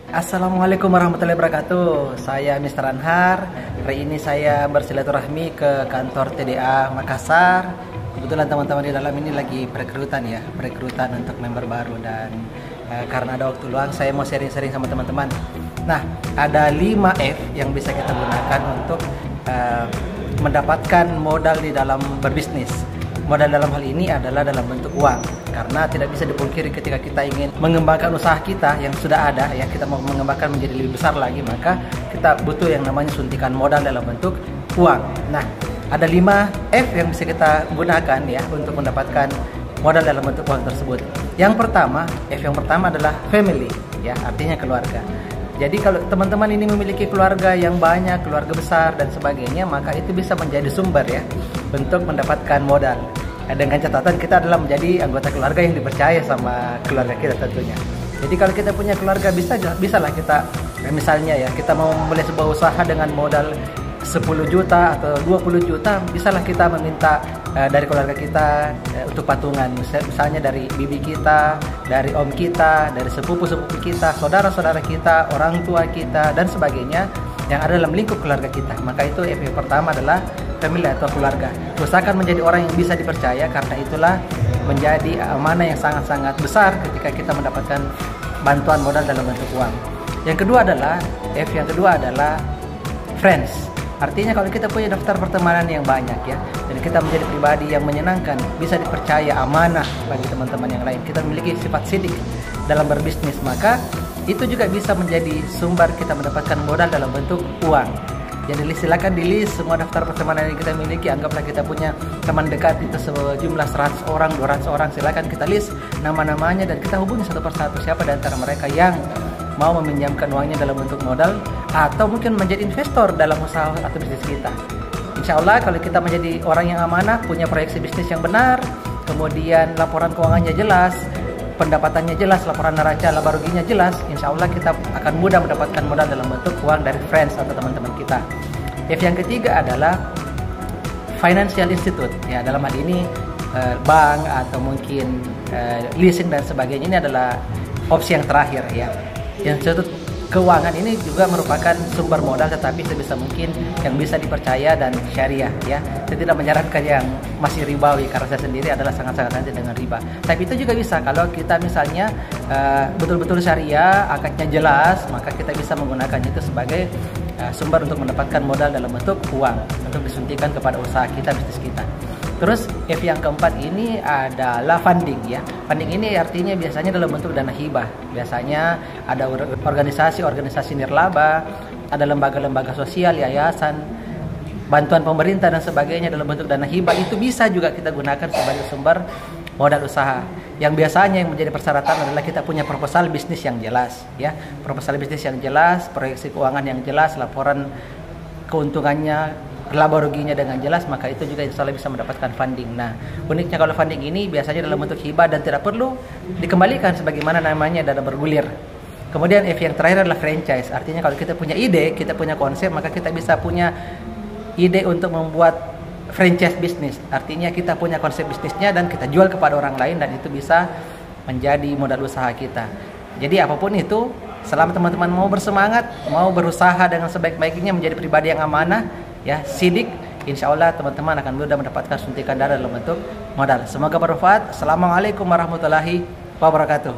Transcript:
Assalamualaikum warahmatullahi wabarakatuh. Saya Mr. Anhar. Hari ini saya bersilaturahmi ke kantor TDA Makassar. Kebetulan teman-teman di dalam ini lagi perekrutan untuk member baru, dan karena ada waktu luang saya mau sharing-sharing sama teman-teman. Nah, ada 5 F yang bisa kita gunakan untuk mendapatkan modal di dalam berbisnis. Modal dalam hal ini adalah dalam bentuk uang, karena tidak bisa dipungkiri ketika kita ingin mengembangkan usaha kita yang sudah ada, ya, kita mau mengembangkan menjadi lebih besar lagi, maka kita butuh yang namanya suntikan modal dalam bentuk uang. Nah, ada 5 F yang bisa kita gunakan ya untuk mendapatkan modal dalam bentuk uang tersebut. Yang pertama, F yang pertama adalah family, ya, artinya keluarga. Jadi kalau teman-teman ini memiliki keluarga yang banyak, keluarga besar dan sebagainya, maka itu bisa menjadi sumber ya untuk mendapatkan modal. Dengan catatan kita adalah menjadi anggota keluarga yang dipercaya sama keluarga kita tentunya. Jadi kalau kita punya keluarga, bisalah kita, misalnya ya, kita mau memulai sebuah usaha dengan modal 10 juta atau 20 juta, bisalah kita meminta dari keluarga kita untuk patungan, misalnya dari bibi kita, dari om kita, dari sepupu-sepupu kita, saudara-saudara kita, orang tua kita, dan sebagainya yang ada dalam lingkup keluarga kita. Maka itu yang pertama adalah family atau keluarga. Usahakan menjadi orang yang bisa dipercaya, karena itulah menjadi amanah yang sangat-sangat besar ketika kita mendapatkan bantuan modal dalam bentuk uang. Yang kedua adalah F yang kedua adalah friends. Artinya kalau kita punya daftar pertemanan yang banyak ya, dan kita menjadi pribadi yang menyenangkan, bisa dipercaya, amanah bagi teman-teman yang lain, kita memiliki sifat sidik dalam berbisnis, maka itu juga bisa menjadi sumber kita mendapatkan modal dalam bentuk uang. Jadi silakan di list semua daftar pertemanan yang kita miliki. Anggaplah kita punya teman dekat itu sejumlah 100 orang, 200 orang, silakan kita list nama-namanya dan kita hubungi satu persatu siapa di antara mereka yang mau meminjamkan uangnya dalam bentuk modal atau mungkin menjadi investor dalam usaha atau bisnis kita. Insya Allah kalau kita menjadi orang yang amanah, punya proyeksi bisnis yang benar, kemudian laporan keuangannya jelas, pendapatannya jelas, laporan neraca laba ruginya jelas, insya Allah kita akan mudah mendapatkan modal dalam bentuk uang dari friends atau teman-teman kita. F yang ketiga adalah financial institute. Ya, dalam hal ini bank atau mungkin leasing dan sebagainya, ini adalah opsi yang terakhir ya. Yang institut keuangan ini juga merupakan sumber modal, tetapi sebisa mungkin yang bisa dipercaya dan syariah ya. Saya tidak menyarankan yang masih ribawi, karena saya sendiri adalah sangat-sangat anti dengan riba. Tapi itu juga bisa kalau kita misalnya betul-betul syariah, akadnya jelas, maka kita bisa menggunakan itu sebagai sumber untuk mendapatkan modal dalam bentuk uang untuk disuntikan kepada usaha kita, bisnis kita. Terus F yang keempat ini adalah funding ya. Funding ini artinya biasanya dalam bentuk dana hibah. Biasanya ada organisasi nirlaba, ada lembaga-lembaga sosial, yayasan, bantuan pemerintah dan sebagainya dalam bentuk dana hibah. Itu bisa juga kita gunakan sebagai sumber modal usaha. Yang biasanya yang menjadi persyaratan adalah kita punya proposal bisnis yang jelas ya. Proposal bisnis yang jelas, proyeksi keuangan yang jelas, laporan keuntungannya, laba ruginya dengan jelas, maka itu juga insya Allah bisa mendapatkan funding. Nah, uniknya kalau funding ini biasanya dalam bentuk hibah dan tidak perlu dikembalikan sebagaimana namanya dana bergulir. Kemudian F yang terakhir adalah franchise. Artinya kalau kita punya ide, kita punya konsep, maka kita bisa punya ide untuk membuat franchise bisnis. Artinya kita punya konsep bisnisnya dan kita jual kepada orang lain, dan itu bisa menjadi modal usaha kita. Jadi apapun itu, selama teman-teman mau bersemangat, mau berusaha dengan sebaik-baiknya menjadi pribadi yang amanah, ya, sidik, insya Allah teman-teman akan mudah mendapatkan suntikan dana dalam bentuk modal. Semoga bermanfaat. Assalamualaikum warahmatullahi wabarakatuh.